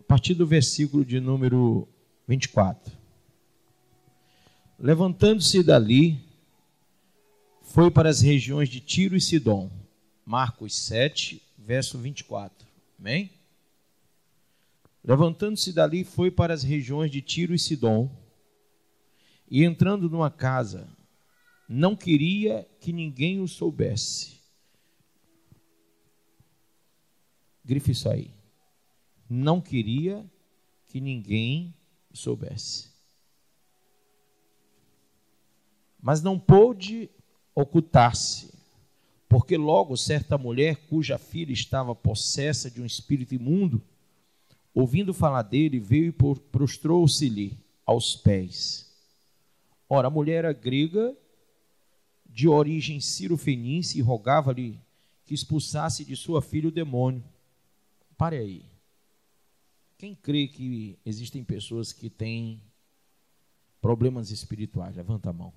partir do versículo de número 24. Levantando-se dali, foi para as regiões de Tiro e Sidom. Marcos 7, verso 24. Amém? Levantando-se dali, foi para as regiões de Tiro e Sidom, e entrando numa casa, não queria que ninguém o soubesse. Grife isso aí. Não queria que ninguém o soubesse. Mas não pôde ocultar-se, porque logo certa mulher, cuja filha estava possessa de um espírito imundo, ouvindo falar dele, veio e prostrou-se-lhe aos pés. Ora, a mulher era grega, de origem cirofenícia, e rogava-lhe que expulsasse de sua filha o demônio. Pare aí. Quem crê que existem pessoas que têm problemas espirituais? Levanta a mão.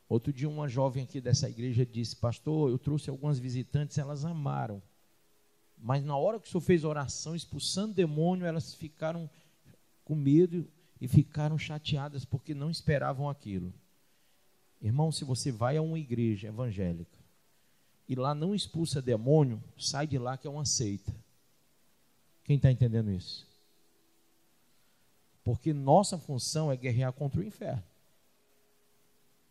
Outro dia uma jovem aqui dessa igreja disse: pastor, eu trouxe algumas visitantes, elas amaram. Mas na hora que o senhor fez oração expulsando demônio, elas ficaram com medo e ficaram chateadas porque não esperavam aquilo. Irmão, se você vai a uma igreja evangélica e lá não expulsa demônio, sai de lá que é uma seita. Quem está entendendo isso? Porque nossa função é guerrear contra o inferno.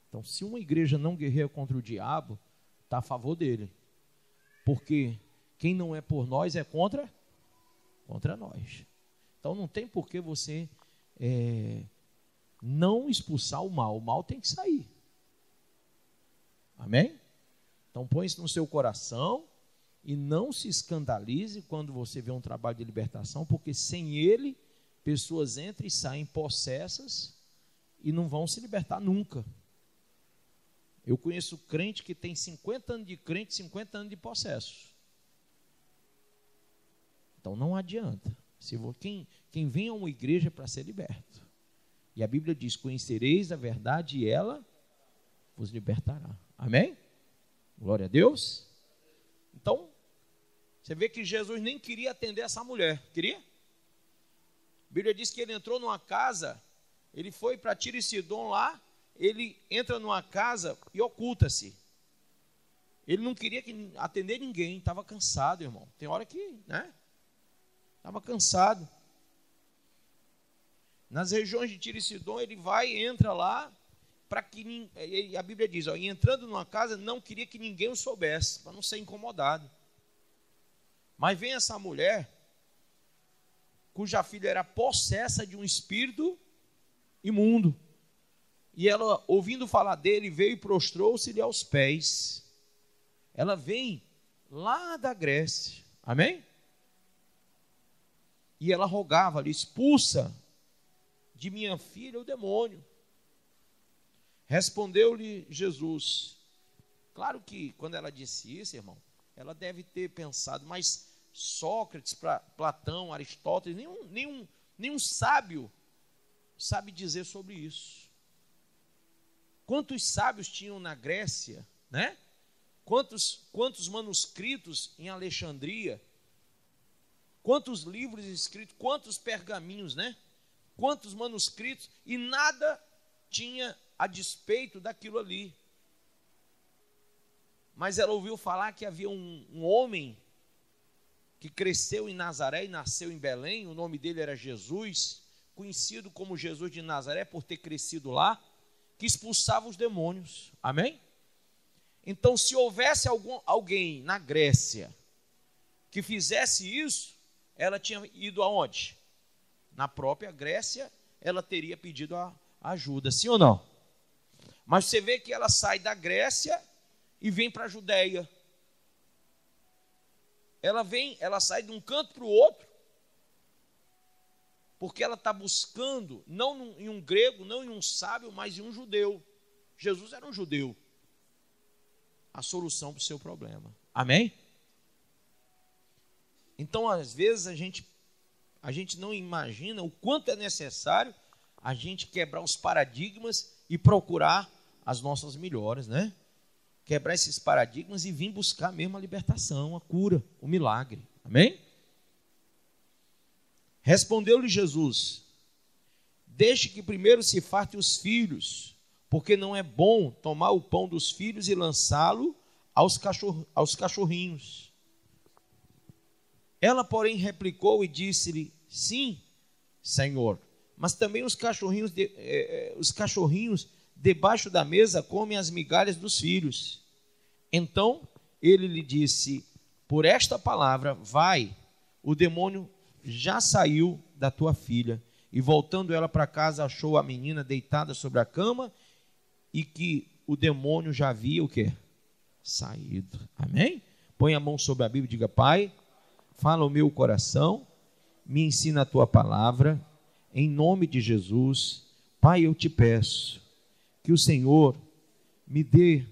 Então, se uma igreja não guerreia contra o diabo, está a favor dele. Porque quem não é por nós é contra nós. Então, não tem por que você não expulsar o mal. O mal tem que sair. Amém? Então, põe isso no seu coração e não se escandalize quando você vê um trabalho de libertação, porque sem ele, pessoas entram e saem possessas e não vão se libertar nunca. Eu conheço crente que tem 50 anos de crente, 50 anos de possesso. Então não adianta. Quem vem a uma igreja é para ser liberto. E a Bíblia diz: conhecereis a verdade e ela vos libertará. Amém? Glória a Deus. Então, você vê que Jesus nem queria atender essa mulher. Queria? A Bíblia diz que ele entrou numa casa, ele foi para Tiro e Sidom lá, ele entra numa casa e oculta-se. Ele não queria atender ninguém, estava cansado, irmão. Tem hora que, né? Estava cansado. Nas regiões de Tiro e Sidom, ele vai e entra lá, para que a Bíblia diz, ó, e entrando numa casa, não queria que ninguém o soubesse, para não ser incomodado. Mas vem essa mulher, cuja filha era possessa de um espírito imundo. E ela, ouvindo falar dele, veio e prostrou-se-lhe aos pés. Ela vem lá da Grécia. Amém? E ela rogava-lhe: expulsa de minha filha o demônio. Respondeu-lhe Jesus. Claro que quando ela disse isso, irmão, ela deve ter pensado, mas Sócrates, Platão, Aristóteles, nenhum sábio sabe dizer sobre isso. Quantos sábios tinham na Grécia, né? Quantos manuscritos em Alexandria? Quantos livros escritos? Quantos pergaminhos, né? Quantos manuscritos? E nada tinha a despeito daquilo ali. Mas ela ouviu falar que havia um homem que cresceu em Nazaré e nasceu em Belém. O nome dele era Jesus, conhecido como Jesus de Nazaré por ter crescido lá, que expulsava os demônios. Amém? Então, se houvesse alguém na Grécia que fizesse isso, ela tinha ido aonde? Na própria Grécia, ela teria pedido a ajuda, sim ou não? Mas você vê que ela sai da Grécia e vem para a Judéia. Ela sai de um canto para o outro, porque ela está buscando, não em um grego, não em um sábio, mas em um judeu. Jesus era um judeu. A solução para o seu problema. Amém? Então, às vezes, a gente não imagina o quanto é necessário a gente quebrar os paradigmas e procurar as nossas melhores, né? quebrar esses paradigmas e vir buscar mesmo a libertação, a cura, o milagre. Amém? Respondeu-lhe Jesus: deixe que primeiro se fartem os filhos, porque não é bom tomar o pão dos filhos e lançá-lo aos cachorrinhos. Ela, porém, replicou e disse-lhe: sim, Senhor, mas também os cachorrinhos debaixo da mesa comem as migalhas dos filhos. Então ele lhe disse: por esta palavra, vai, o demônio já saiu da tua filha. E voltando ela para casa, achou a menina deitada sobre a cama e que o demônio já havia o quê? Saído. Amém? Põe a mão sobre a Bíblia e diga: Pai, fala o meu coração, me ensina a tua palavra, em nome de Jesus. Pai, eu te peço que o Senhor me dê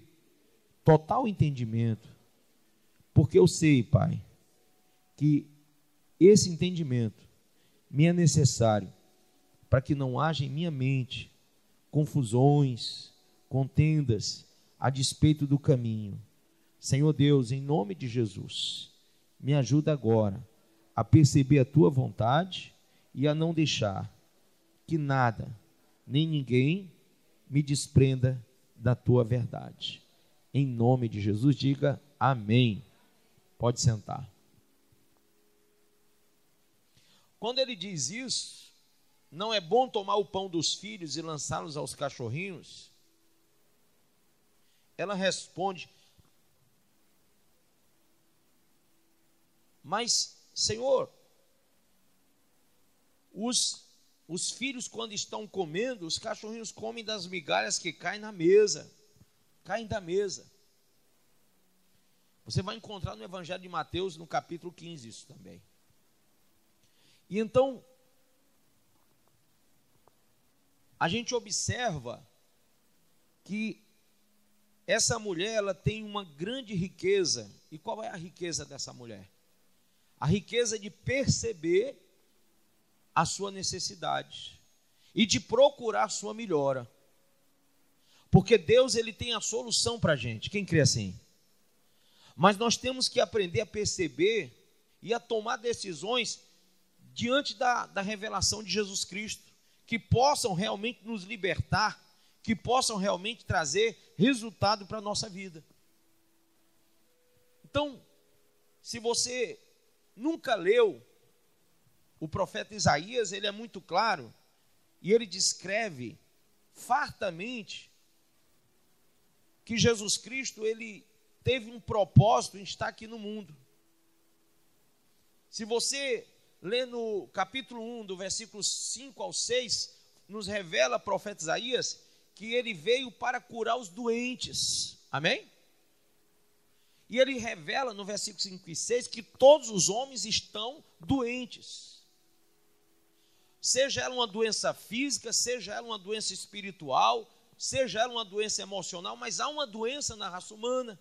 total entendimento, porque eu sei, Pai, que esse entendimento me é necessário para que não haja em minha mente confusões, contendas a despeito do caminho. Senhor Deus, em nome de Jesus, me ajuda agora a perceber a tua vontade e a não deixar que nada, nem ninguém me desprenda da tua verdade. Em nome de Jesus, diga amém. Pode sentar. Quando ele diz isso, não é bom tomar o pão dos filhos e lançá-los aos cachorrinhos, ela responde: mas, Senhor, os filhos, quando estão comendo, os cachorrinhos comem das migalhas que caem na mesa, caem da mesa. Você vai encontrar no Evangelho de Mateus, no capítulo 15, isso também. E então, a gente observa que essa mulher, ela tem uma grande riqueza. E qual é a riqueza dessa mulher? A riqueza de perceber a sua necessidade e de procurar a sua melhora. Porque Deus, ele tem a solução para a gente. Quem crê assim? Mas nós temos que aprender a perceber e a tomar decisões diante da revelação de Jesus Cristo, que possam realmente nos libertar, que possam realmente trazer resultado para a nossa vida. Então, se você nunca leu o profeta Isaías, ele é muito claro, e ele descreve fartamente que Jesus Cristo, ele teve um propósito em estar aqui no mundo. Se você lê no capítulo 1, do versículo 5 ao 6, nos revela o profeta Isaías que ele veio para curar os doentes. Amém? E ele revela no versículo 5 e 6 que todos os homens estão doentes. Seja ela uma doença física, seja ela uma doença espiritual, seja ela uma doença emocional, mas há uma doença na raça humana.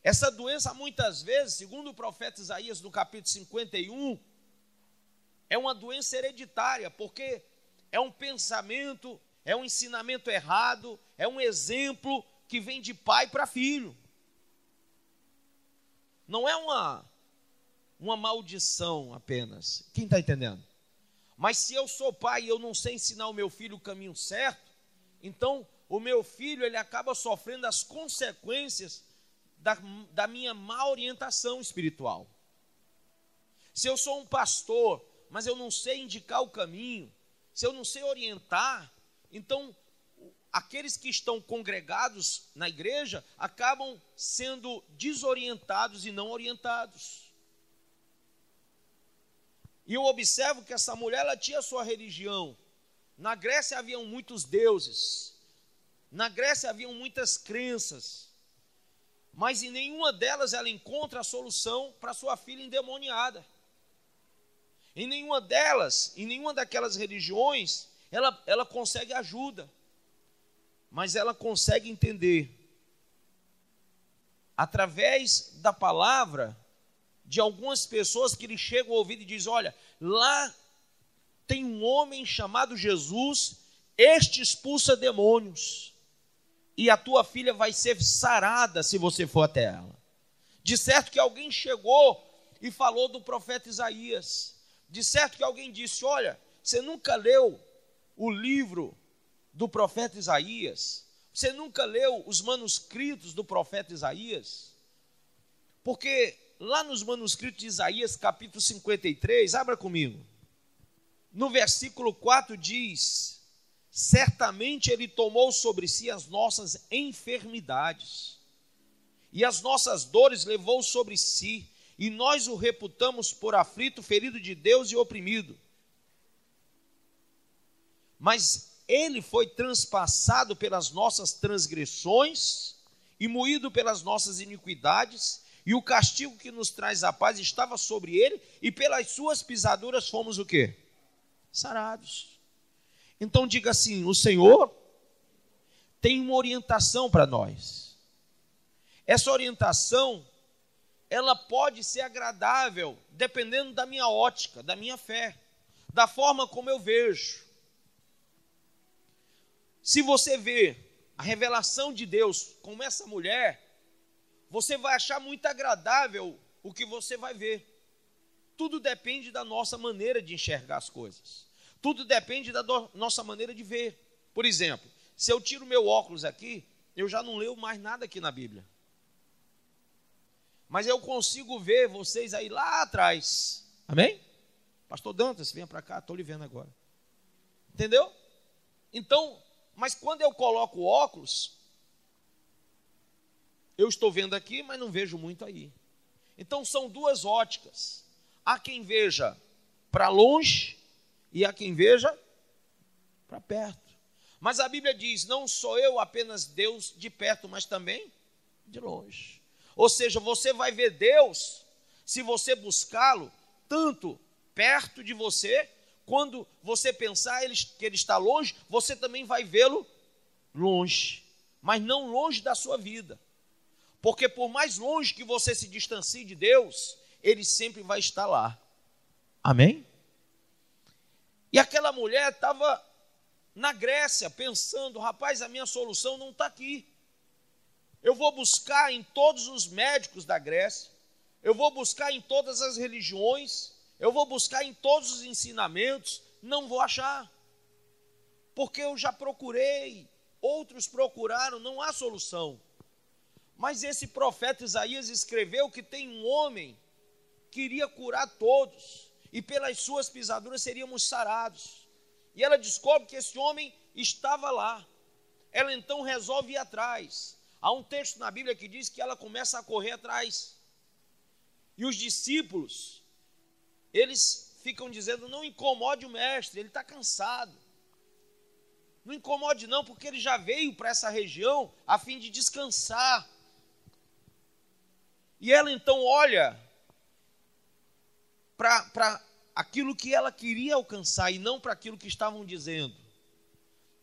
Essa doença, muitas vezes, segundo o profeta Isaías, no capítulo 51, é uma doença hereditária, porque é um pensamento, é um ensinamento errado, é um exemplo que vem de pai para filho. Não é uma maldição apenas. Quem está entendendo? Mas se eu sou pai e eu não sei ensinar o meu filho o caminho certo, então o meu filho, ele acaba sofrendo as consequências da minha má orientação espiritual. Se eu sou um pastor, mas eu não sei indicar o caminho, se eu não sei orientar, então aqueles que estão congregados na igreja acabam sendo desorientados e não orientados. E eu observo que essa mulher, ela tinha sua religião. Na Grécia haviam muitos deuses, na Grécia haviam muitas crenças, mas em nenhuma delas ela encontra a solução para sua filha endemoniada. Em nenhuma delas, em nenhuma daquelas religiões, ela consegue ajuda. Mas ela consegue entender, através da palavra, de algumas pessoas que lhe chegam ao ouvido e dizem: olha, lá tem um homem chamado Jesus, este expulsa demônios. e a tua filha vai ser sarada se você for até ela. De certo que alguém chegou e falou do profeta Isaías. De certo que alguém disse: olha, você nunca leu o livro do profeta Isaías? Você nunca leu os manuscritos do profeta Isaías? Porque lá nos manuscritos de Isaías, capítulo 53, abra comigo. No versículo 4 diz: certamente ele tomou sobre si as nossas enfermidades, e as nossas dores levou sobre si, e nós o reputamos por aflito, ferido de Deus e oprimido. Mas ele foi transpassado pelas nossas transgressões e moído pelas nossas iniquidades, e o castigo que nos traz a paz estava sobre ele, e pelas suas pisaduras fomos o quê? Sarados. Então diga assim: o Senhor tem uma orientação para nós. Essa orientação, ela pode ser agradável, dependendo da minha ótica, da minha fé, da forma como eu vejo. Se você vê a revelação de Deus como essa mulher, você vai achar muito agradável o que você vai ver. Tudo depende da nossa maneira de enxergar as coisas. Tudo depende da nossa maneira de ver. Por exemplo, se eu tiro meu óculos aqui, eu já não leio mais nada aqui na Bíblia. Mas eu consigo ver vocês aí lá atrás. Amém? Pastor Dantas, venha para cá, estou lhe vendo agora. Entendeu? Então, mas quando eu coloco o óculos, eu estou vendo aqui, mas não vejo muito aí. Então são duas óticas. Há quem veja para longe e há quem veja para perto. Mas a Bíblia diz: não sou eu apenas Deus de perto, mas também de longe. Ou seja, você vai ver Deus se você buscá-lo tanto perto de você, quando você pensar que ele está longe, você também vai vê-lo longe, mas não longe da sua vida. Porque por mais longe que você se distancie de Deus, ele sempre vai estar lá. Amém? E aquela mulher estava na Grécia pensando: rapaz, a minha solução não está aqui. Eu vou buscar em todos os médicos da Grécia, eu vou buscar em todas as religiões, eu vou buscar em todos os ensinamentos, não vou achar. Porque eu já procurei, outros procuraram, não há solução. Mas esse profeta Isaías escreveu que tem um homem que iria curar todos, e pelas suas pisaduras seríamos sarados. E ela descobre que esse homem estava lá. Ela então resolve ir atrás. Há um texto na Bíblia que diz que ela começa a correr atrás. E os discípulos, eles ficam dizendo: não incomode o mestre, ele está cansado. Não incomode não, porque ele já veio para essa região a fim de descansar. E ela então olha para aquilo que ela queria alcançar e não para aquilo que estavam dizendo.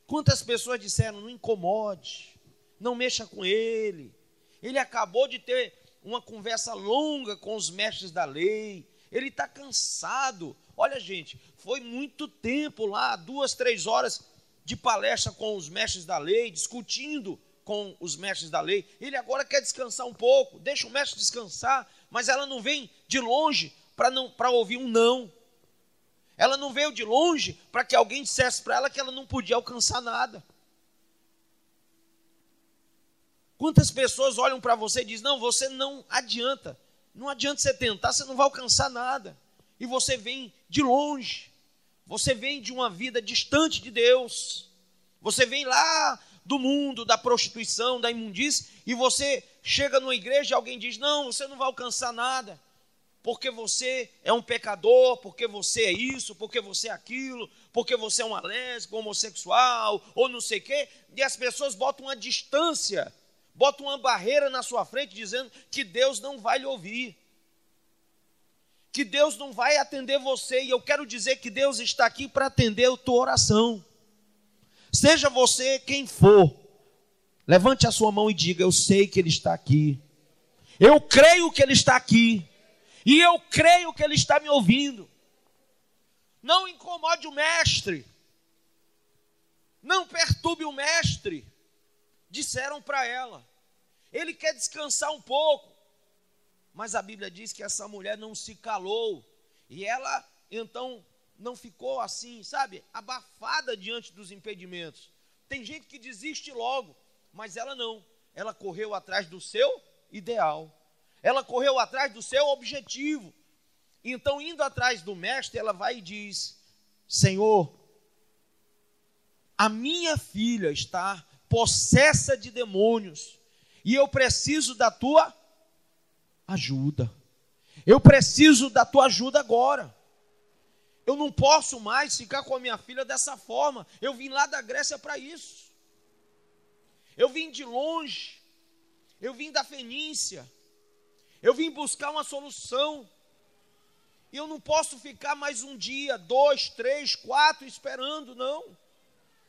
Quantas pessoas disseram: não incomode, não mexa com ele. Ele acabou de ter uma conversa longa com os mestres da lei. Ele está cansado. Olha, gente, foi muito tempo lá, 2, 3 horas de palestra com os mestres da lei, discutindo com os mestres da lei. Ele agora quer descansar um pouco, deixa o mestre descansar, mas ela não vem de longe para ouvir um não. Ela não veio de longe para que alguém dissesse para ela que ela não podia alcançar nada. Quantas pessoas olham para você e dizem: não, você não adianta. Não adianta você tentar, você não vai alcançar nada. E você vem de longe. Você vem de uma vida distante de Deus. Você vem lá do mundo, da prostituição, da imundície, e você chega numa igreja e alguém diz: não, você não vai alcançar nada, porque você é um pecador, porque você é isso, porque você é aquilo, porque você é uma lésbica, homossexual, ou não sei o quê, e as pessoas botam uma distância, botam uma barreira na sua frente, dizendo que Deus não vai lhe ouvir, que Deus não vai atender você. E eu quero dizer que Deus está aqui para atender a tua oração. Seja você quem for, levante a sua mão e diga: eu sei que Ele está aqui, eu creio que Ele está aqui, e eu creio que Ele está me ouvindo. Não incomode o mestre, não perturbe o mestre, disseram para ela. Ele quer descansar um pouco. Mas a Bíblia diz que essa mulher não se calou. E ela, então, não ficou assim, sabe, abafada diante dos impedimentos. Tem gente que desiste logo, mas ela não. Ela correu atrás do seu ideal. Ela correu atrás do seu objetivo. Então, indo atrás do mestre, ela vai e diz: Senhor, a minha filha está possessa de demônios e eu preciso da tua ajuda. Eu preciso da tua ajuda agora. Eu não posso mais ficar com a minha filha dessa forma. Eu vim lá da Grécia para isso. Eu vim de longe. Eu vim da Fenícia. Eu vim buscar uma solução. E eu não posso ficar mais um dia, 2, 3, 4 esperando, não.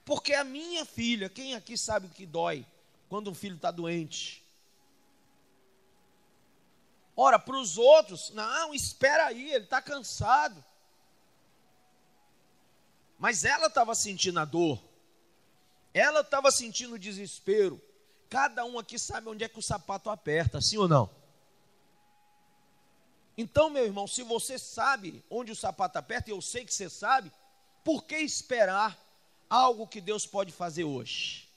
Porque a minha filha, quem aqui sabe o que dói quando um filho está doente? Ora, para os outros, não, espera aí, ele está cansado. Mas ela estava sentindo a dor. Ela estava sentindo o desespero. Cada um aqui sabe onde é que o sapato aperta, sim ou não? Então, meu irmão, se você sabe onde o sapato aperta, e eu sei que você sabe, por que esperar algo que Deus pode fazer hoje?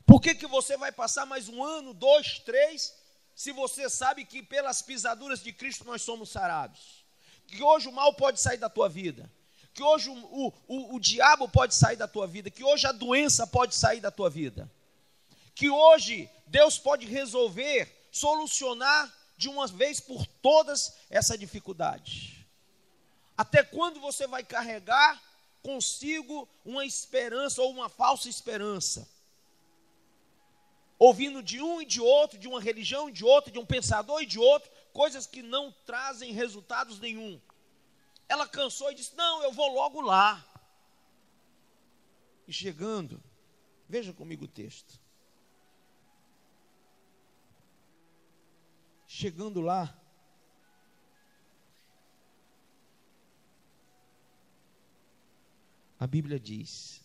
Por que você vai passar mais 1 ano, 2, 3, se você sabe que pelas pisaduras de Cristo nós somos sarados? Que hoje o mal pode sair da tua vida, que hoje o diabo pode sair da tua vida, que hoje a doença pode sair da tua vida, que hoje Deus pode resolver, solucionar de uma vez por todas essa dificuldade. Até quando você vai carregar consigo uma esperança ou uma falsa esperança? Ouvindo de um e de outro, de uma religião e de outra, de um pensador e de outro, coisas que não trazem resultados nenhum. Ela cansou e disse: não, eu vou logo lá. E chegando, veja comigo o texto. Chegando lá, a Bíblia diz: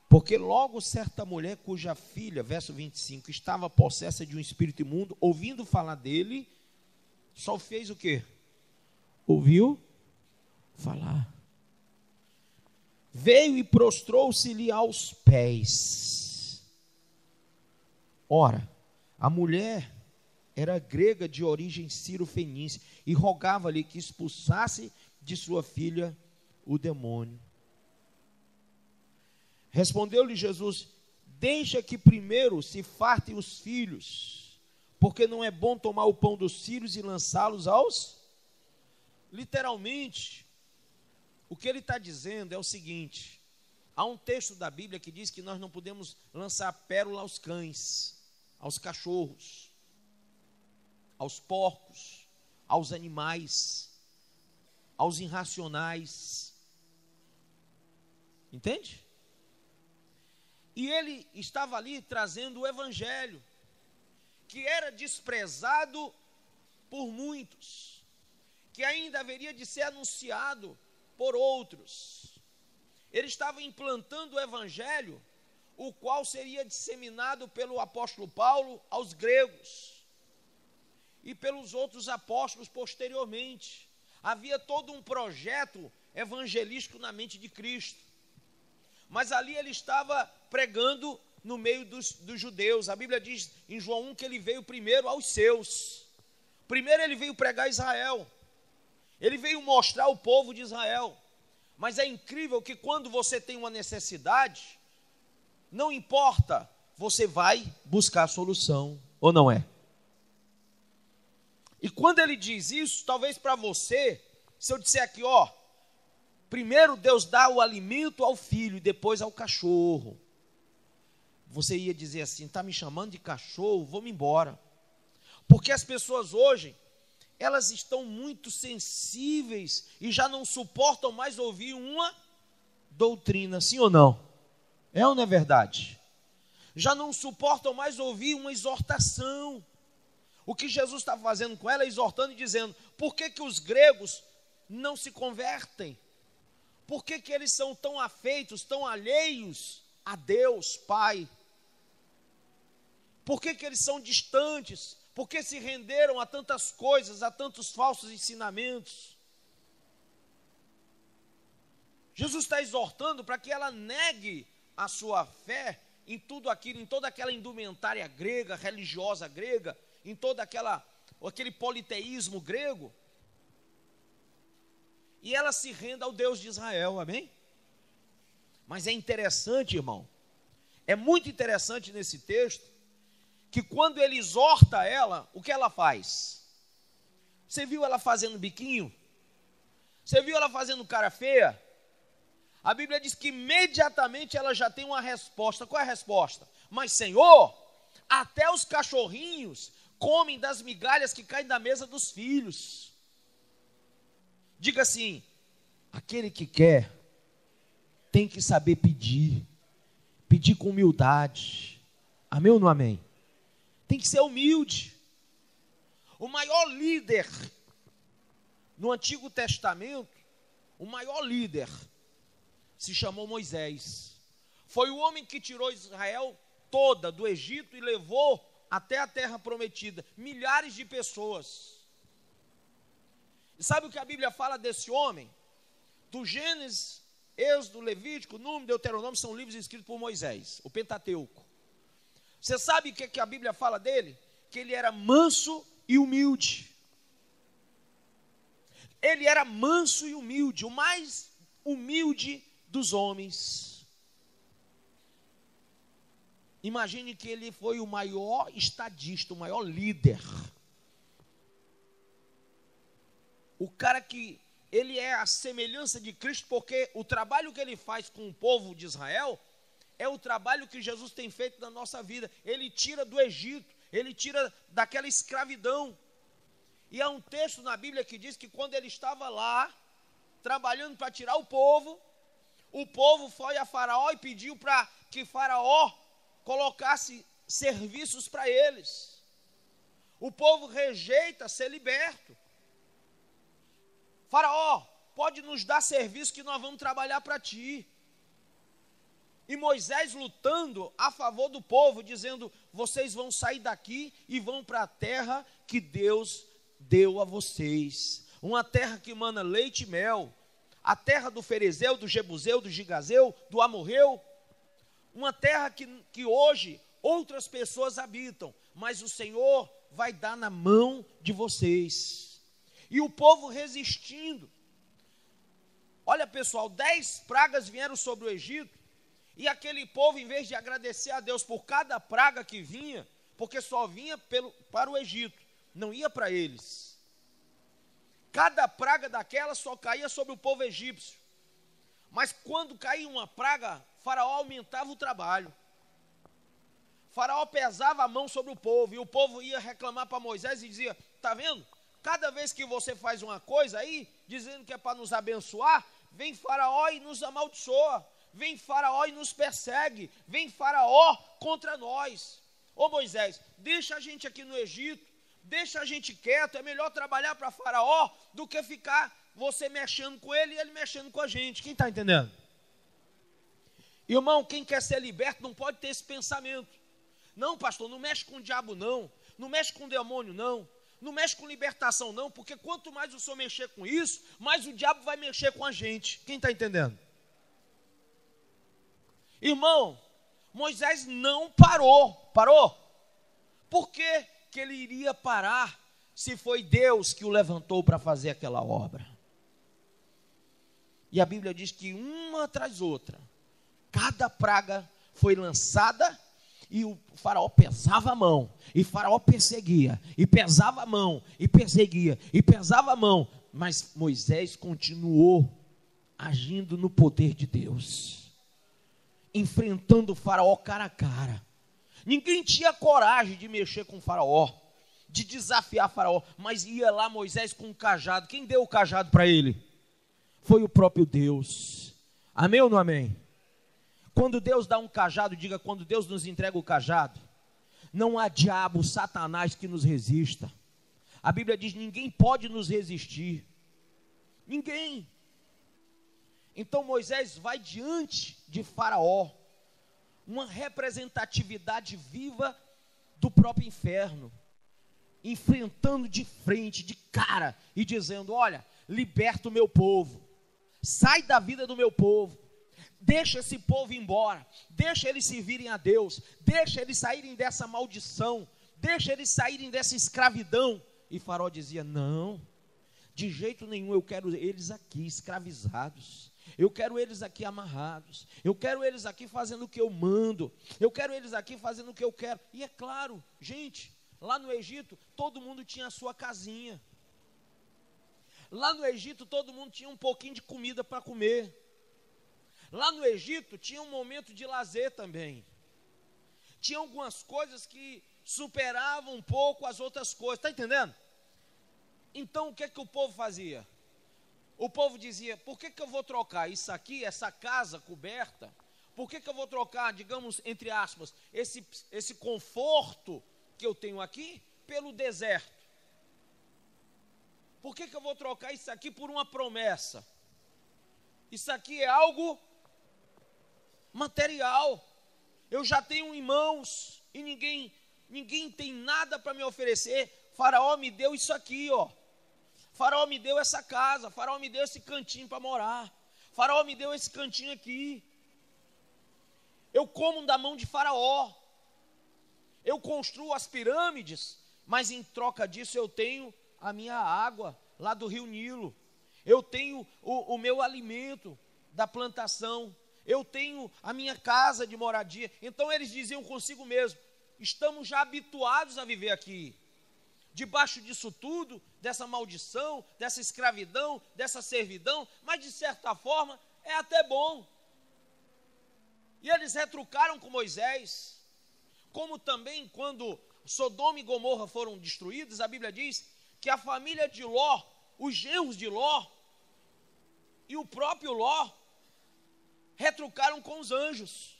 porque logo certa mulher cuja filha, verso 25, estava possessa de um espírito imundo, ouvindo falar dele, só fez o quê? Ouviu falar. Veio e prostrou-se-lhe aos pés. Ora, a mulher era grega de origem ciro-fenícia e rogava-lhe que expulsasse de sua filha o demônio. Respondeu-lhe Jesus: deixa que primeiro se fartem os filhos, porque não é bom tomar o pão dos filhos e lançá-los aos... Literalmente, o que ele está dizendo é o seguinte: há um texto da Bíblia que diz que nós não podemos lançar pérola aos cães, aos cachorros, aos porcos, aos animais, aos irracionais. Entende? E ele estava ali trazendo o evangelho, que era desprezado por muitos, que ainda haveria de ser anunciado por outros. Ele estava implantando o evangelho, o qual seria disseminado pelo apóstolo Paulo aos gregos e pelos outros apóstolos posteriormente. Havia todo um projeto evangelístico na mente de Cristo. Mas ali ele estava pregando no meio dos judeus. A Bíblia diz em João 1 que ele veio primeiro aos seus. Primeiro ele veio pregar a Israel. Ele veio mostrar o povo de Israel. Mas é incrível que quando você tem uma necessidade, não importa, você vai buscar a solução, ou não é? E quando ele diz isso, talvez para você, se eu disser aqui, ó, primeiro Deus dá o alimento ao filho e depois ao cachorro, você ia dizer assim: está me chamando de cachorro, vou-me embora. Porque as pessoas hoje, elas estão muito sensíveis e já não suportam mais ouvir uma doutrina, sim ou não? É ou não é verdade? já não suportam mais ouvir uma exortação. O que Jesus está fazendo com ela é exortando e dizendo: por que que os gregos não se convertem? Por que que eles são tão afeitos, tão alheios a Deus Pai? Por que que eles são distantes? Por que se renderam a tantas coisas, a tantos falsos ensinamentos? Jesus está exortando para que ela negue a sua fé em tudo aquilo, em toda aquela indumentária grega, religiosa grega, em todo aquele politeísmo grego, e ela se renda ao Deus de Israel, amém? Mas é interessante, irmão, é muito interessante nesse texto, que quando ele exorta ela, o que ela faz? Você viu ela fazendo biquinho? Você viu ela fazendo cara feia? A Bíblia diz que imediatamente ela já tem uma resposta. Qual é a resposta? Mas, Senhor, até os cachorrinhos comem das migalhas que caem da mesa dos filhos. Diga assim: aquele que quer tem que saber pedir com humildade. Amém ou não amém? Tem que ser humilde. O maior líder no Antigo Testamento, o maior líder se chamou Moisés. Foi o homem que tirou Israel toda do Egito e levou até a terra prometida, milhares de pessoas. E sabe o que a Bíblia fala desse homem? Do Gênesis, Êxodo, Levítico, Número, Deuteronômio são livros escritos por Moisés, o Pentateuco. Você sabe o que a Bíblia fala dele? Que ele era manso e humilde. Ele era manso e humilde, o mais humilde dos homens. Imagine que ele foi o maior estadista, o maior líder. O cara que ele é a semelhança de Cristo, porque o trabalho que ele faz com o povo de Israel é o trabalho que Jesus tem feito na nossa vida. Ele tira do Egito, ele tira daquela escravidão. E há um texto na Bíblia que diz que quando ele estava lá, trabalhando para tirar o povo foi a Faraó e pediu para que Faraó colocasse serviços para eles. O povo rejeita ser liberto. Faraó, pode nos dar serviço que nós vamos trabalhar para ti. E Moisés lutando a favor do povo, dizendo: vocês vão sair daqui e vão para a terra que Deus deu a vocês. Uma terra que mana leite e mel. A terra do Ferezeu, do Jebuseu, do Gigazeu, do Amorreu. Uma terra que hoje outras pessoas habitam, mas o Senhor vai dar na mão de vocês. E o povo resistindo. Olha, pessoal, 10 pragas vieram sobre o Egito, e aquele povo, em vez de agradecer a Deus por cada praga que vinha, porque só vinha para o Egito, não ia para eles. Cada praga daquela só caía sobre o povo egípcio. Mas quando caía uma praga, Faraó aumentava o trabalho. Faraó pesava a mão sobre o povo, e o povo ia reclamar para Moisés e dizia: está vendo? Cada vez que você faz uma coisa aí, dizendo que é para nos abençoar, vem Faraó e nos amaldiçoa. Vem Faraó e nos persegue. Vem Faraó contra nós. Ô Moisés, deixa a gente aqui no Egito, deixa a gente quieto. É melhor trabalhar para Faraó do que ficar você mexendo com ele e ele mexendo com a gente. Quem está entendendo? Irmão, quem quer ser liberto não pode ter esse pensamento. Não, pastor, não mexe com o diabo não. Não mexe com o demônio não. Não mexe com libertação não, porque quanto mais o senhor mexer com isso, mais o diabo vai mexer com a gente. Quem está entendendo? Irmão, Moisés não parou. Parou? Por que ele iria parar se foi Deus que o levantou para fazer aquela obra? E a Bíblia diz que uma atrás outra, cada praga foi lançada, e o Faraó pesava a mão, e Faraó perseguia, e pesava a mão, e perseguia, e pesava a mão, mas Moisés continuou agindo no poder de Deus, enfrentando o Faraó cara a cara. Ninguém tinha coragem de mexer com o Faraó, de desafiar Faraó, mas ia lá Moisés com um cajado. Quem deu o cajado para ele? Foi o próprio Deus. Amém ou não amém? Quando Deus dá um cajado, diga, quando Deus nos entrega o cajado, não há diabo, Satanás que nos resista. A Bíblia diz, ninguém pode nos resistir. Ninguém. Então Moisés vai diante de Faraó, uma representatividade viva do próprio inferno, enfrentando de frente, de cara, e dizendo, olha, liberta o meu povo, sai da vida do meu povo, deixa esse povo ir embora, deixa eles servirem a Deus, deixa eles saírem dessa maldição, deixa eles saírem dessa escravidão. E Faraó dizia, não, de jeito nenhum, eu quero eles aqui escravizados, eu quero eles aqui amarrados, eu quero eles aqui fazendo o que eu mando, eu quero eles aqui fazendo o que eu quero. E é claro, gente, lá no Egito, todo mundo tinha a sua casinha. Lá no Egito, todo mundo tinha um pouquinho de comida para comer. Lá no Egito, tinha um momento de lazer também. Tinha algumas coisas que superavam um pouco as outras coisas, está entendendo? Então, o que é que o povo fazia? O povo dizia, por que eu vou trocar isso aqui, essa casa coberta, por que eu vou trocar, digamos, entre aspas, esse conforto que eu tenho aqui, pelo deserto? Por que eu vou trocar isso aqui por uma promessa? Isso aqui é algo material. Eu já tenho em mãos e ninguém tem nada para me oferecer. Faraó me deu isso aqui, ó. Faraó me deu essa casa, Faraó me deu esse cantinho para morar, Faraó me deu esse cantinho aqui. Eu como da mão de Faraó, eu construo as pirâmides, mas em troca disso eu tenho a minha água lá do rio Nilo, eu tenho o meu alimento da plantação, eu tenho a minha casa de moradia. Então eles diziam consigo mesmo, estamos já habituados a viver aqui, debaixo disso tudo, dessa maldição, dessa escravidão, dessa servidão, mas de certa forma é até bom. E eles retrucaram com Moisés, como também quando Sodoma e Gomorra foram destruídos, a Bíblia diz que a família de Ló, os genros de Ló e o próprio Ló retrucaram com os anjos.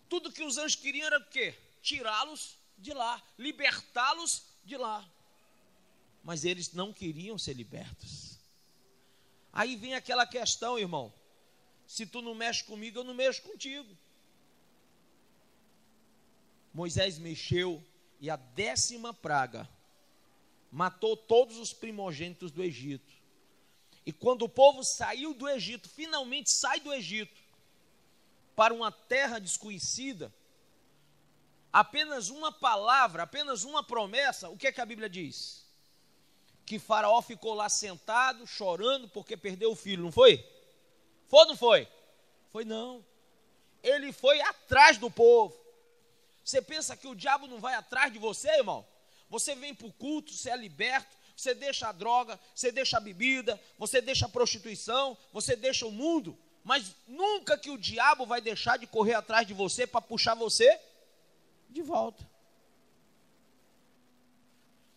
Tudo que os anjos queriam era o quê? Tirá-los de lá, libertá-los de lá. Mas eles não queriam ser libertos. Aí vem aquela questão, irmão, se tu não mexe comigo, eu não mexo contigo. Moisés mexeu e a 10ª praga matou todos os primogênitos do Egito. E quando o povo saiu do Egito, finalmente sai do Egito para uma terra desconhecida, apenas uma palavra, apenas uma promessa, o que é que a Bíblia diz? Que Faraó ficou lá sentado, chorando, porque perdeu o filho, não foi? Foi ou não foi? Foi não. Ele foi atrás do povo. Você pensa que o diabo não vai atrás de você, irmão? Você vem para o culto, você é liberto, você deixa a droga, você deixa a bebida, você deixa a prostituição, você deixa o mundo, mas nunca que o diabo vai deixar de correr atrás de você para puxar você de volta.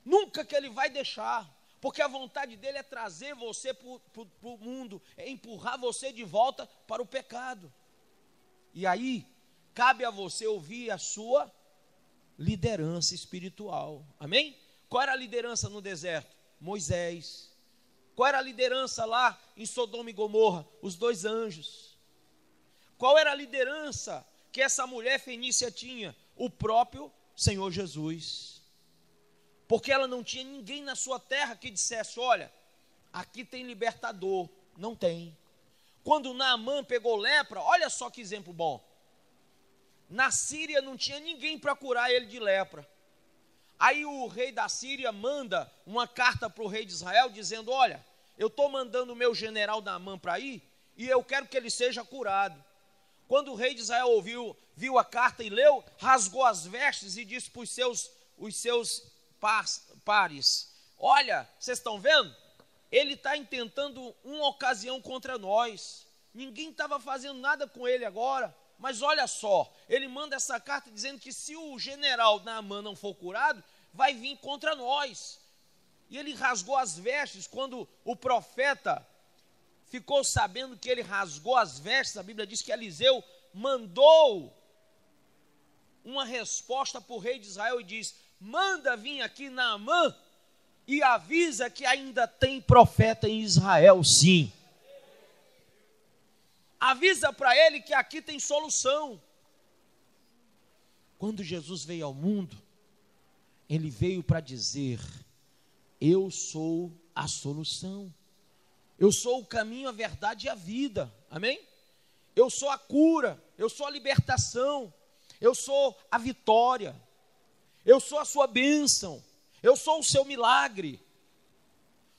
Nunca que ele vai deixar, porque a vontade dele é trazer você para o mundo, é empurrar você de volta para o pecado. E aí, cabe a você ouvir a sua liderança espiritual, amém? Qual era a liderança no deserto? Moisés. Qual era a liderança lá em Sodoma e Gomorra? Os 2 anjos. Qual era a liderança que essa mulher fenícia tinha? O próprio Senhor Jesus. Porque ela não tinha ninguém na sua terra que dissesse, olha, aqui tem libertador. Não tem. Quando Naamã pegou lepra, olha só que exemplo bom. Na Síria não tinha ninguém para curar ele de lepra. Aí o rei da Síria manda uma carta para o rei de Israel, dizendo, olha, eu estou mandando o meu general Naamã para ir, e eu quero que ele seja curado. Quando o rei de Israel viu a carta e leu, rasgou as vestes e disse para os seus pares, olha, vocês estão vendo? Ele está intentando uma ocasião contra nós, ninguém estava fazendo nada com ele agora, mas olha só, ele manda essa carta dizendo que se o general Naamã não for curado, vai vir contra nós. E ele rasgou as vestes quando o profeta ficou sabendo que ele rasgou as vestes, a Bíblia diz que Eliseu mandou uma resposta para o rei de Israel e diz: manda vir aqui Naamã e avisa que ainda tem profeta em Israel, sim. Avisa para ele que aqui tem solução. Quando Jesus veio ao mundo, ele veio para dizer: eu sou a solução. Eu sou o caminho, a verdade e a vida. Amém? Eu sou a cura, eu sou a libertação, eu sou a vitória, eu sou a sua bênção, eu sou o seu milagre.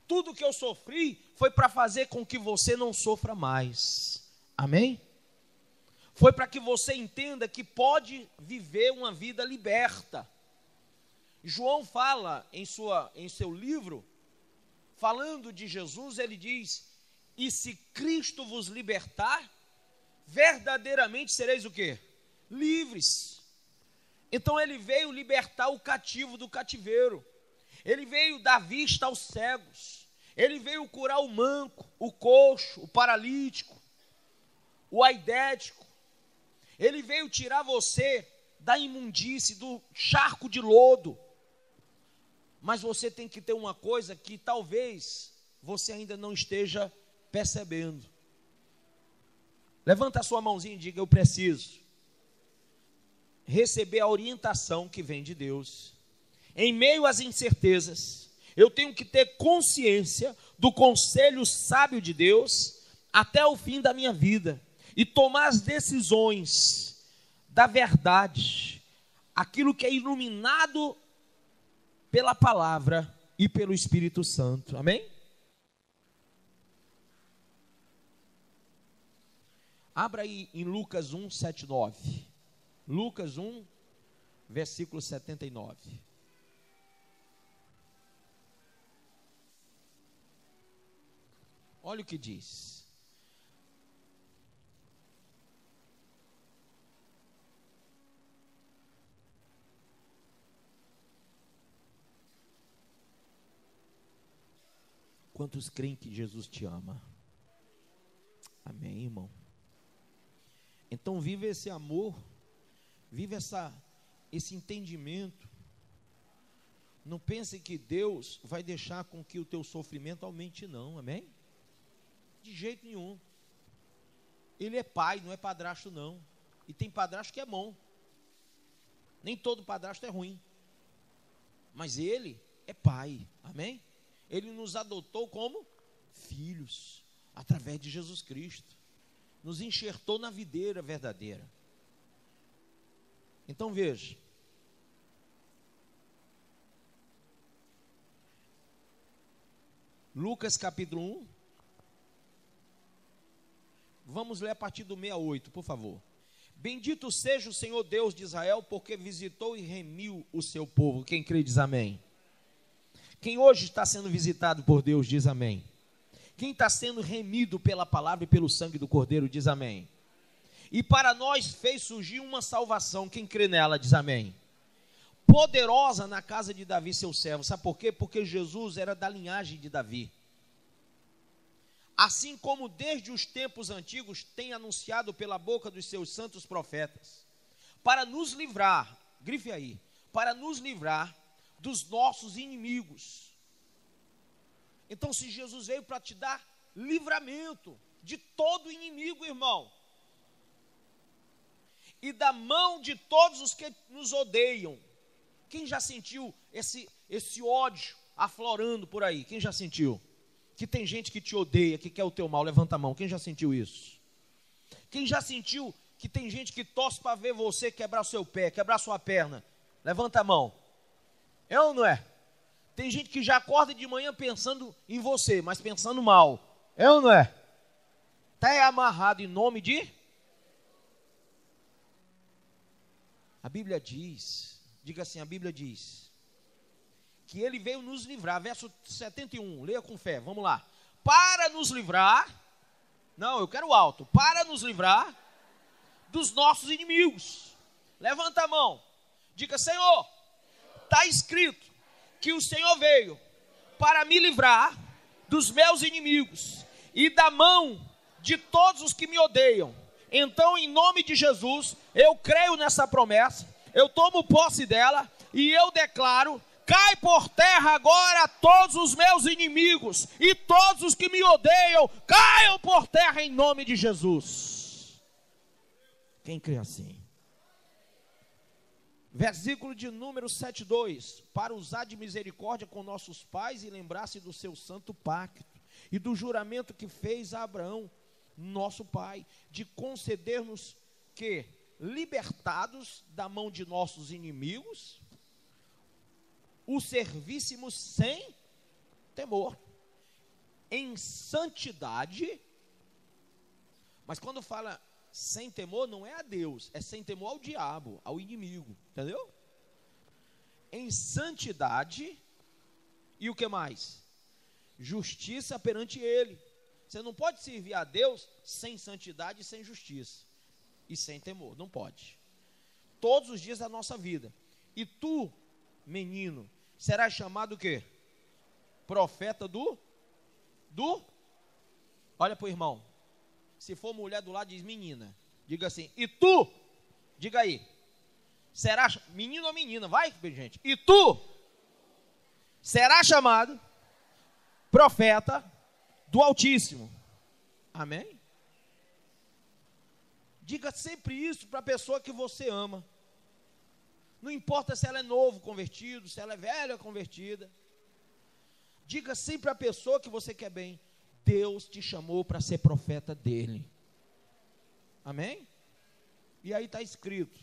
Tudo que eu sofri foi para fazer com que você não sofra mais. Amém? Foi para que você entenda que pode viver uma vida liberta. João fala em seu livro, falando de Jesus, ele diz: e se Cristo vos libertar, verdadeiramente sereis o quê? Livres. Então ele veio libertar o cativo do cativeiro, ele veio dar vista aos cegos, ele veio curar o manco, o coxo, o paralítico, o aidético. Ele veio tirar você da imundície, do charco de lodo. Mas você tem que ter uma coisa que talvez você ainda não esteja percebendo. Levanta a sua mãozinha e diga: eu preciso receber a orientação que vem de Deus. Em meio às incertezas, eu tenho que ter consciência do conselho sábio de Deus até o fim da minha vida e tomar as decisões da verdade, aquilo que é iluminado pela palavra e pelo Espírito Santo. Amém? Abra aí em Lucas 1, 7, 9. Lucas 1, versículo 79. Olha o que diz. Quantos creem que Jesus te ama? Amém, irmão? Então viva esse amor, viva esse entendimento. Não pense que Deus vai deixar com que o teu sofrimento aumente, não, amém? De jeito nenhum. Ele é pai, não é padrasto, não. E tem padrasto que é bom. Nem todo padrasto é ruim. Mas ele é pai, amém? Ele nos adotou como filhos, através de Jesus Cristo. Nos enxertou na videira verdadeira. Então veja. Lucas capítulo 1. Vamos ler a partir do 68, por favor. Bendito seja o Senhor Deus de Israel, porque visitou e remiu o seu povo. Quem crê diz amém. Quem hoje está sendo visitado por Deus, diz amém. Quem está sendo remido pela palavra e pelo sangue do Cordeiro, diz amém. E para nós fez surgir uma salvação, quem crê nela, diz amém. Poderosa na casa de Davi, seu servo. Sabe por quê? Porque Jesus era da linhagem de Davi. Assim como desde os tempos antigos tem anunciado pela boca dos seus santos profetas, para nos livrar, grife aí, para nos livrar dos nossos inimigos. Então, se Jesus veio para te dar livramento de todo inimigo, irmão, e da mão de todos os que nos odeiam. Quem já sentiu esse ódio aflorando por aí? Quem já sentiu? Que tem gente que te odeia, que quer o teu mal, levanta a mão. Quem já sentiu isso? Quem já sentiu que tem gente que torce para ver você quebrar o seu pé, quebrar sua perna? Levanta a mão. É ou não é? Tem gente que já acorda de manhã pensando em você, mas pensando mal. É ou não é? Está amarrado em nome de... A Bíblia diz, diga assim, a Bíblia diz, que ele veio nos livrar, verso 71, leia com fé, vamos lá. Para nos livrar, não, eu quero alto, para nos livrar dos nossos inimigos. Levanta a mão, diga, Senhor, está escrito que o Senhor veio para me livrar dos meus inimigos e da mão de todos os que me odeiam. Então, em nome de Jesus, eu creio nessa promessa, eu tomo posse dela e eu declaro: cai por terra agora todos os meus inimigos e todos os que me odeiam, caiam por terra em nome de Jesus. Quem crê assim? Versículo de número 7:2: para usar de misericórdia com nossos pais e lembrar-se do seu santo pacto e do juramento que fez a Abraão, nosso pai, de conceder-nos que, libertados da mão de nossos inimigos, o servíssemos sem temor, em santidade. Mas quando fala sem temor, não é a Deus, é sem temor ao diabo, ao inimigo, entendeu? Em santidade, e o que mais? Justiça perante ele. Você não pode servir a Deus sem santidade, sem justiça e sem temor, não pode. Todos os dias da nossa vida. E tu, menino, serás chamado o quê? Profeta do? Olha para o irmão. Se for mulher do lado, diz menina. Diga assim: e tu? Diga aí. Serás, menino ou menina? Vai, gente. E tu será chamado profeta do Altíssimo. Amém? Diga sempre isso para a pessoa que você ama. Não importa se ela é novo convertido, se ela é velha convertida. Diga sempre à pessoa que você quer bem: Deus te chamou para ser profeta dele. Amém? E aí está escrito: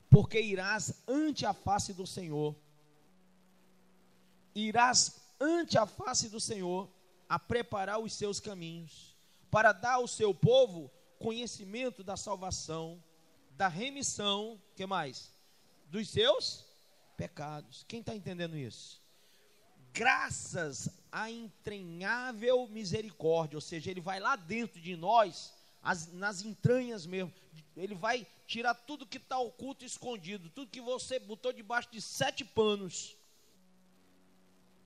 porque irás ante a face do Senhor. Irás ante a face do Senhor a preparar os seus caminhos, para dar ao seu povo conhecimento da salvação, da remissão, que mais? Dos seus pecados. Quem está entendendo isso? Graças à entranhável misericórdia, ou seja, ele vai lá dentro de nós, nas entranhas mesmo, ele vai tirar tudo que está oculto e escondido, tudo que você botou debaixo de 7 panos,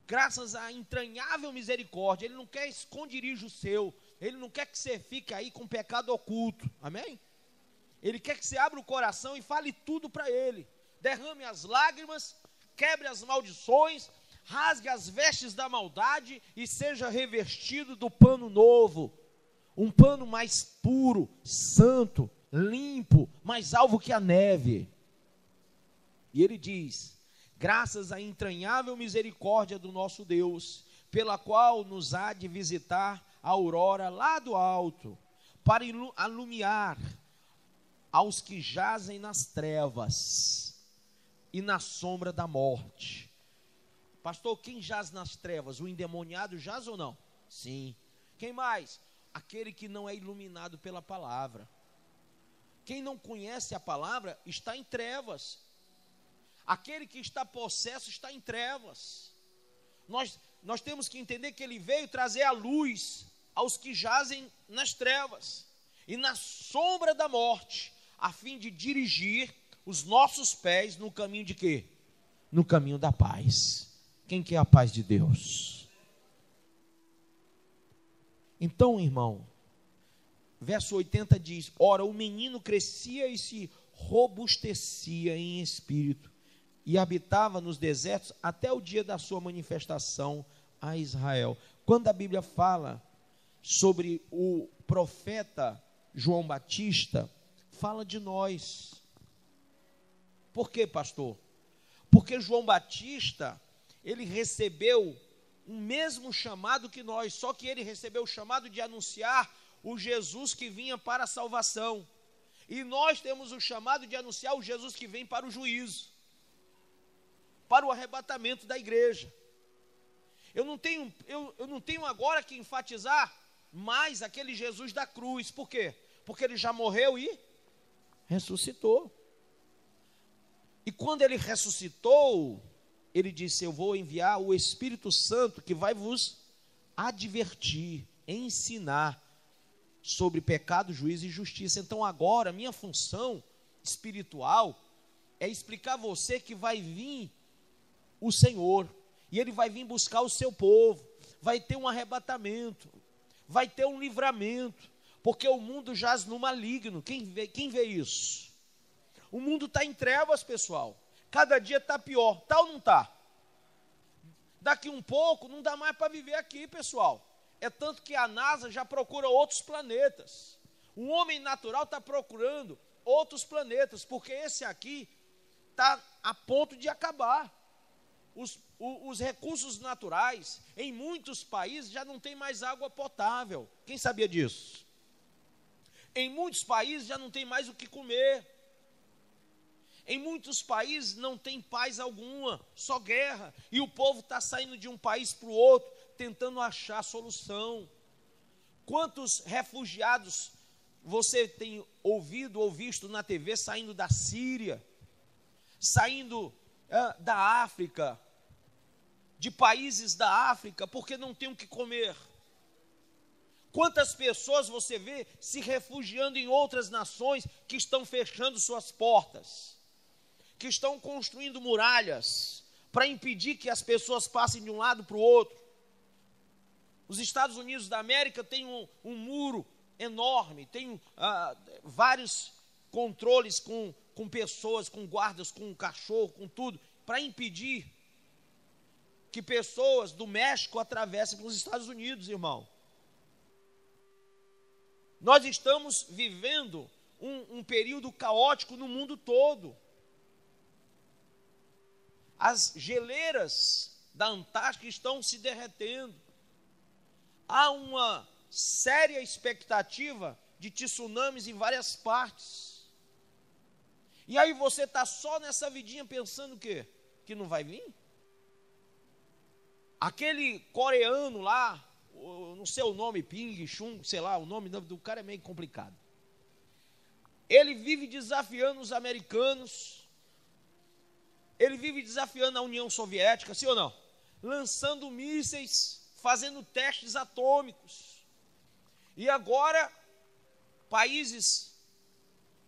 graças à entranhável misericórdia. Ele não quer esconderijo seu, ele não quer que você fique aí com pecado oculto, amém? Ele quer que você abra o coração e fale tudo para ele, derrame as lágrimas, quebre as maldições, rasgue as vestes da maldade e seja revestido do pano novo, um pano mais puro, santo, limpo, mais alvo que a neve. E ele diz: graças à entranhável misericórdia do nosso Deus, pela qual nos há de visitar a aurora lá do alto, para alumiar aos que jazem nas trevas e na sombra da morte. Pastor, quem jaz nas trevas? O endemoniado jaz ou não? Sim. Quem mais? Aquele que não é iluminado pela palavra. Quem não conhece a palavra está em trevas. Aquele que está possesso está em trevas. Nós temos que entender que ele veio trazer a luz aos que jazem nas trevas e na sombra da morte, a fim de dirigir os nossos pés no caminho de quê? No caminho da paz. Quem quer a paz de Deus? Então, irmão, verso 80 diz: ora, o menino crescia e se robustecia em espírito, e habitava nos desertos até o dia da sua manifestação a Israel. Quando a Bíblia fala sobre o profeta João Batista, fala de nós. Por quê, pastor? Porque João Batista, ele recebeu o mesmo chamado que nós, só que ele recebeu o chamado de anunciar o Jesus que vinha para a salvação. E nós temos o chamado de anunciar o Jesus que vem para o juízo, para o arrebatamento da igreja. Eu não tenho agora que enfatizar mais aquele Jesus da cruz. Por quê? Porque ele já morreu e ressuscitou. E quando ele ressuscitou, ele disse: eu vou enviar o Espírito Santo que vai vos advertir, ensinar sobre pecado, juízo e justiça. Então agora, minha função espiritual é explicar a você que vai vir o Senhor, e Ele vai vir buscar o seu povo, vai ter um arrebatamento, vai ter um livramento, porque o mundo jaz no maligno. Quem vê isso? O mundo está em trevas, pessoal. Cada dia está pior, tá ou não está? Daqui um pouco não dá mais para viver aqui, pessoal. É tanto que a NASA já procura outros planetas. O homem natural está procurando outros planetas, porque esse aqui está a ponto de acabar. Os recursos naturais, em muitos países, já não tem mais água potável. Quem sabia disso? Em muitos países já não tem mais o que comer. Em muitos países não tem paz alguma, só guerra. E o povo está saindo de um país para o outro, tentando achar solução. Quantos refugiados você tem ouvido ou visto na TV saindo da Síria, saindo da África, de países da África, porque não tem o que comer? Quantas pessoas você vê se refugiando em outras nações que estão fechando suas portas, que estão construindo muralhas para impedir que as pessoas passem de um lado para o outro? Os Estados Unidos da América têm um muro enorme, tem vários controles com pessoas, com guardas, com cachorro, com tudo, para impedir que pessoas do México atravessem para os Estados Unidos, irmão. Nós estamos vivendo um período caótico no mundo todo. As geleiras da Antártica estão se derretendo. Há uma séria expectativa de tsunamis em várias partes. E aí você está só nessa vidinha pensando o quê? Que não vai vir? Aquele coreano lá, não sei o nome, Ping, Chung, sei lá, o nome do cara é meio complicado. Ele vive desafiando os americanos, ele vive desafiando a União Soviética, sim ou não? Lançando mísseis, fazendo testes atômicos. E agora, países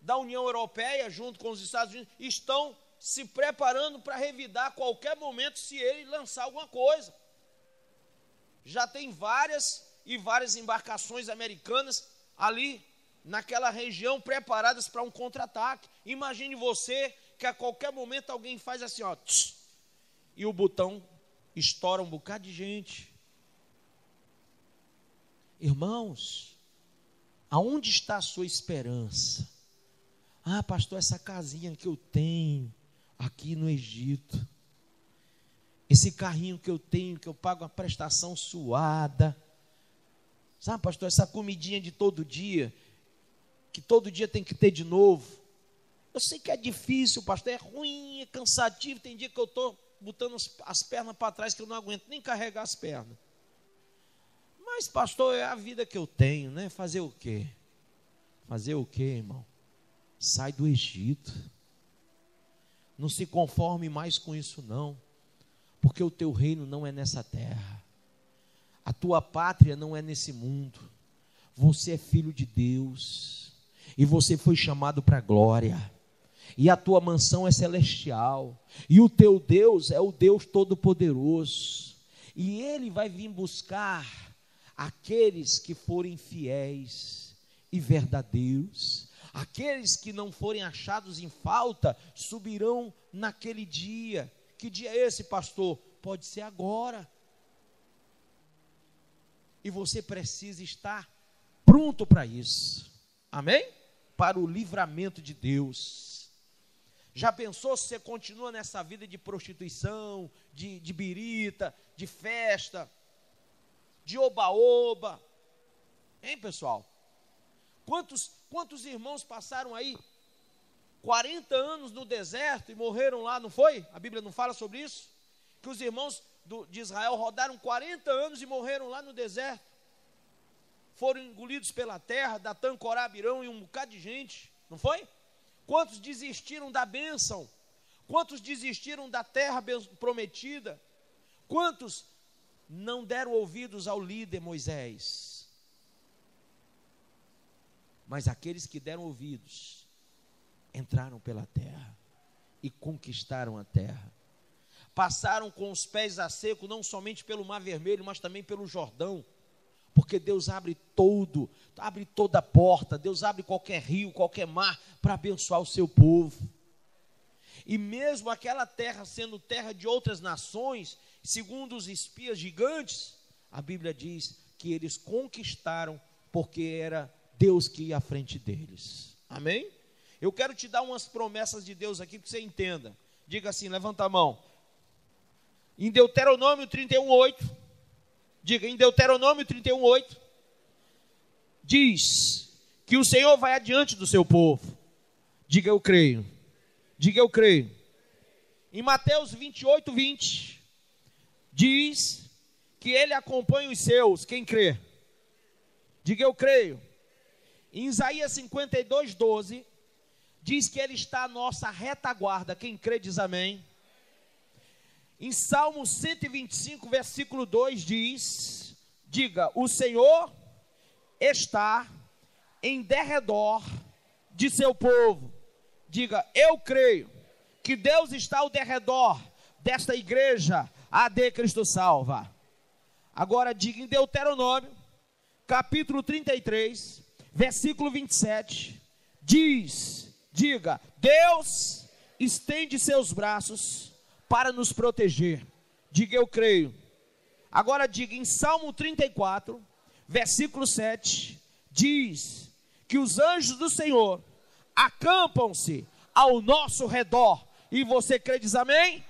da União Europeia, junto com os Estados Unidos, estão se preparando para revidar a qualquer momento se ele lançar alguma coisa. Já tem várias embarcações americanas ali naquela região preparadas para um contra-ataque. Imagine você que a qualquer momento alguém faz assim, ó, tch, e o botão estoura um bocado de gente. Irmãos, aonde está a sua esperança? Ah, pastor, essa casinha que eu tenho aqui no Egito, esse carrinho que eu tenho, que eu pago uma prestação suada, sabe, pastor, essa comidinha de todo dia, que todo dia tem que ter de novo. Eu sei que é difícil, pastor, é ruim, é cansativo, tem dia que eu estou botando as pernas para trás, que eu não aguento nem carregar as pernas. Mas, pastor, é a vida que eu tenho, né? Fazer o quê? Fazer o quê, irmão? Sai do Egito. Não se conforme mais com isso, não. Porque o teu reino não é nessa terra. A tua pátria não é nesse mundo. Você é filho de Deus. E você foi chamado para a glória. E a tua mansão é celestial. E o teu Deus é o Deus Todo-Poderoso. E Ele vai vir buscar aqueles que forem fiéis e verdadeiros. Aqueles que não forem achados em falta subirão naquele dia. Que dia é esse, pastor? Pode ser agora. E você precisa estar pronto para isso. Amém? Para o livramento de Deus. Já pensou se você continua nessa vida de prostituição, de birita, de festa, de oba-oba? Hein, pessoal? Quantos irmãos passaram aí 40 anos no deserto e morreram lá, não foi? A Bíblia não fala sobre isso? Que os irmãos de Israel rodaram 40 anos e morreram lá no deserto. Foram engolidos pela terra, Datã, Corá, Abirão e um bocado de gente, não foi? Quantos desistiram da bênção? Quantos desistiram da terra prometida? Quantos não deram ouvidos ao líder Moisés? Mas aqueles que deram ouvidos, entraram pela terra e conquistaram a terra. passaram com os pés a seco, não somente pelo Mar Vermelho, mas também pelo Jordão. Porque Deus abre toda porta, Deus abre qualquer rio, qualquer mar, para abençoar o seu povo. E mesmo aquela terra sendo terra de outras nações, segundo os espias gigantes, a Bíblia diz que eles conquistaram, porque era Deus que ia à frente deles. Amém? Eu quero te dar umas promessas de Deus aqui, para que você entenda. Diga assim, levanta a mão. Em Deuteronômio 31:8, diga, em Deuteronômio 31:8, diz que o Senhor vai adiante do seu povo. Diga, eu creio. Diga, eu creio. Em Mateus 28:20, diz que ele acompanha os seus, quem crê? Diga, eu creio. Em Isaías 52:12, diz que ele está à nossa retaguarda, quem crê diz amém. Em Salmo 125, versículo 2 diz, diga, o Senhor está em derredor de seu povo. Diga, eu creio que Deus está ao derredor desta igreja, AD Cristo Salva. Agora diga em Deuteronômio, capítulo 33, versículo 27, diz, diga, Deus estende seus braços para nos proteger. Diga, eu creio. Agora diga em Salmo 34, versículo 7, diz que os anjos do Senhor acampam-se ao nosso redor. E você crê, diz amém?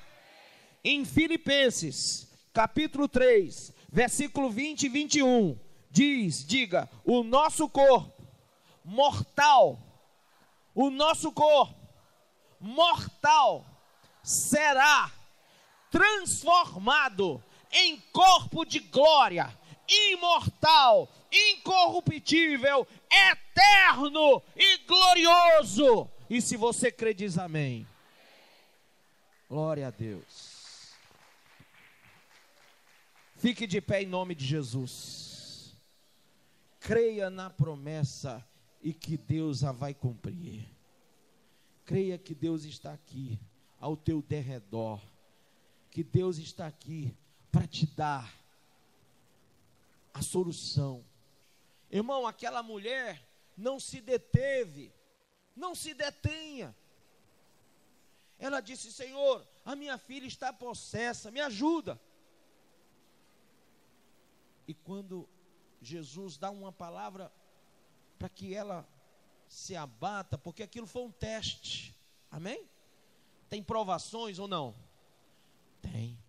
Em Filipenses, capítulo 3, versículo 20 e 21, diz, diga, o nosso corpo mortal, o nosso corpo mortal será transformado em corpo de glória, imortal, incorruptível, eterno e glorioso. E se você crê, diz amém. Glória a Deus. Fique de pé em nome de Jesus. Creia na promessa e que Deus a vai cumprir. Creia que Deus está aqui ao teu derredor, que Deus está aqui para te dar a solução. Irmão, aquela mulher não se deteve, não se detenha. Ela disse, Senhor, a minha filha está possessa, me ajuda. E quando Jesus dá uma palavra para que ela se abata, porque aquilo foi um teste, amém? Tem provações ou não? Tem.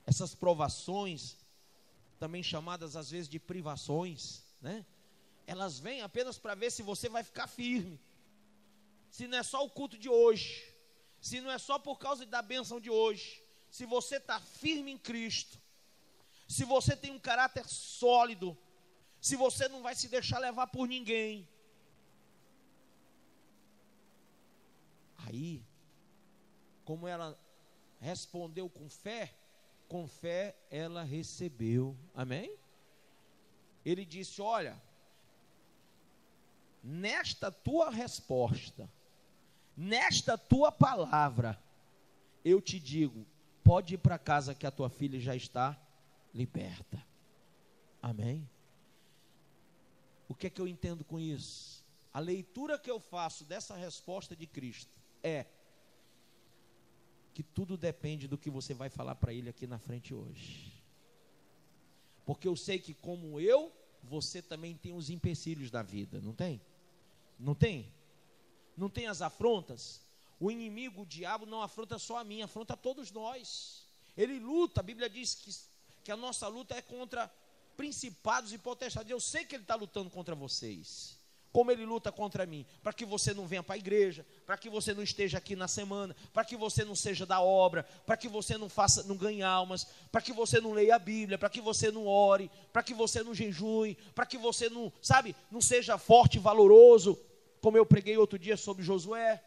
Essas provações, também chamadas às vezes de privações, né? Elas vêm apenas para ver se você vai ficar firme. Se não é só o culto de hoje, se não é só por causa da bênção de hoje, se você está firme em Cristo, se você tem um caráter sólido, se você não vai se deixar levar por ninguém. Aí, como ela respondeu com fé ela recebeu, amém? Ele disse, olha, nesta tua resposta, nesta tua palavra, eu te digo, pode ir para casa que a tua filha já está liberta, amém? O que é que eu entendo com isso? A leitura que eu faço dessa resposta de Cristo é que tudo depende do que você vai falar para ele aqui na frente hoje. Porque eu sei que como eu, você também tem os empecilhos da vida, não tem? Não tem? Não tem as afrontas? O inimigo, o diabo, não afronta só a mim, afronta a todos nós. Ele luta, a Bíblia diz que a nossa luta é contra principados e potestades. Eu sei que ele está lutando contra vocês, como ele luta contra mim, para que você não venha para a igreja, para que você não esteja aqui na semana, para que você não seja da obra, para que você não ganhe almas, para que você não leia a Bíblia, para que você não ore, para que você não jejue, para que você não, não seja forte e valoroso, como eu preguei outro dia sobre Josué.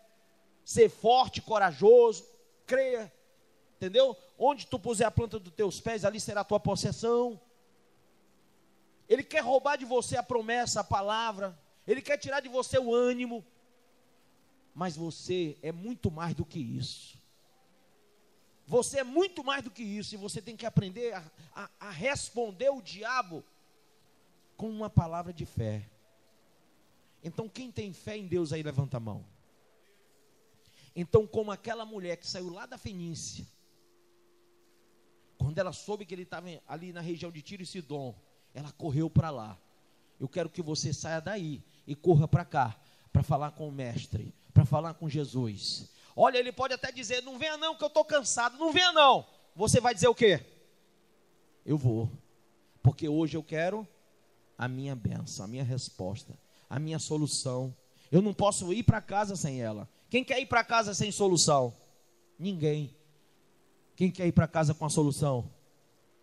Ser forte, corajoso, creia, entendeu? Onde tu puser a planta dos teus pés, ali será a tua possessão. Ele quer roubar de você a promessa, a palavra. Ele quer tirar de você o ânimo. Mas você é muito mais do que isso. Você é muito mais do que isso, e você tem que aprender a responder o diabo com uma palavra de fé. Então, quem tem fé em Deus aí, levanta a mão. Então, como aquela mulher que saiu lá da Fenícia, quando ela soube que ele estava ali na região de Tiro e Sidom, ela correu para lá. Eu quero que você saia daí e corra para cá, para falar com o mestre, para falar com Jesus. Olha, ele pode até dizer, não venha não, que eu estou cansado, não venha não. Você vai dizer o quê? Eu vou, porque hoje eu quero a minha bênção, a minha resposta, a minha solução. Eu não posso ir para casa sem ela. Quem quer ir para casa sem solução? Ninguém. Quem quer ir para casa com a solução?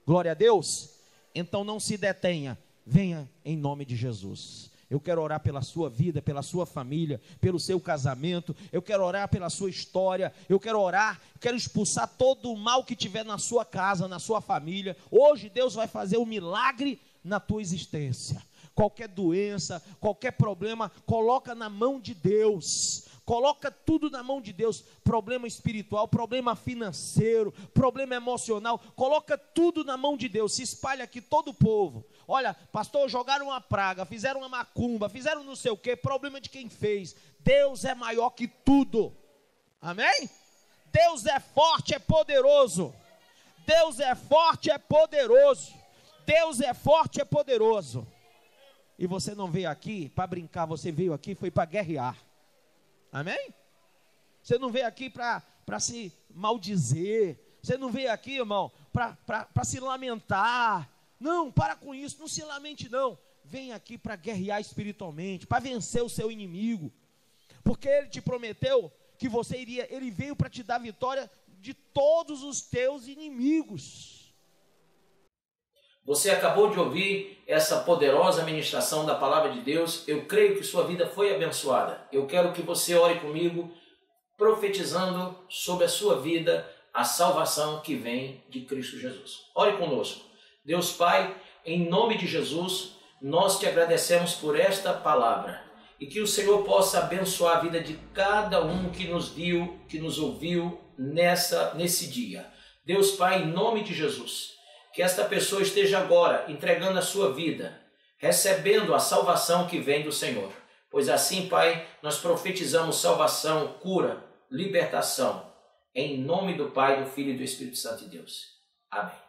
Glória a Deus. Então não se detenha, venha em nome de Jesus. Eu quero orar pela sua vida, pela sua família, pelo seu casamento. Eu quero orar pela sua história. Eu quero orar, quero expulsar todo o mal que tiver na sua casa, na sua família. Hoje Deus vai fazer um milagre na tua existência. Qualquer doença, qualquer problema, coloca na mão de Deus. Coloca tudo na mão de Deus. Problema espiritual, problema financeiro, problema emocional, coloca tudo na mão de Deus. Se espalha aqui todo o povo. Olha, pastor, jogaram uma praga, fizeram uma macumba, fizeram não sei o que, problema de quem fez. Deus é maior que tudo. Amém? Deus é forte, é poderoso. Deus é forte, é poderoso. Deus é forte, é poderoso. E você não veio aqui para brincar, você veio aqui, foi para guerrear. Amém? Você não veio aqui para se maldizer. Você não veio aqui, irmão, para se lamentar. Não, para com isso, não se lamente não. Vem aqui para guerrear espiritualmente, para vencer o seu inimigo. Porque ele te prometeu que você iria, ele veio para te dar vitória de todos os teus inimigos. Você acabou de ouvir essa poderosa ministração da palavra de Deus. Eu creio que sua vida foi abençoada. Eu quero que você ore comigo, profetizando sobre a sua vida a salvação que vem de Cristo Jesus. Ore conosco. Deus Pai, em nome de Jesus, nós te agradecemos por esta palavra. E que o Senhor possa abençoar a vida de cada um que nos viu, que nos ouviu nesse dia. Deus Pai, em nome de Jesus, que esta pessoa esteja agora entregando a sua vida, recebendo a salvação que vem do Senhor. Pois assim, Pai, nós profetizamos salvação, cura, libertação, em nome do Pai, do Filho e do Espírito Santo de Deus. Amém.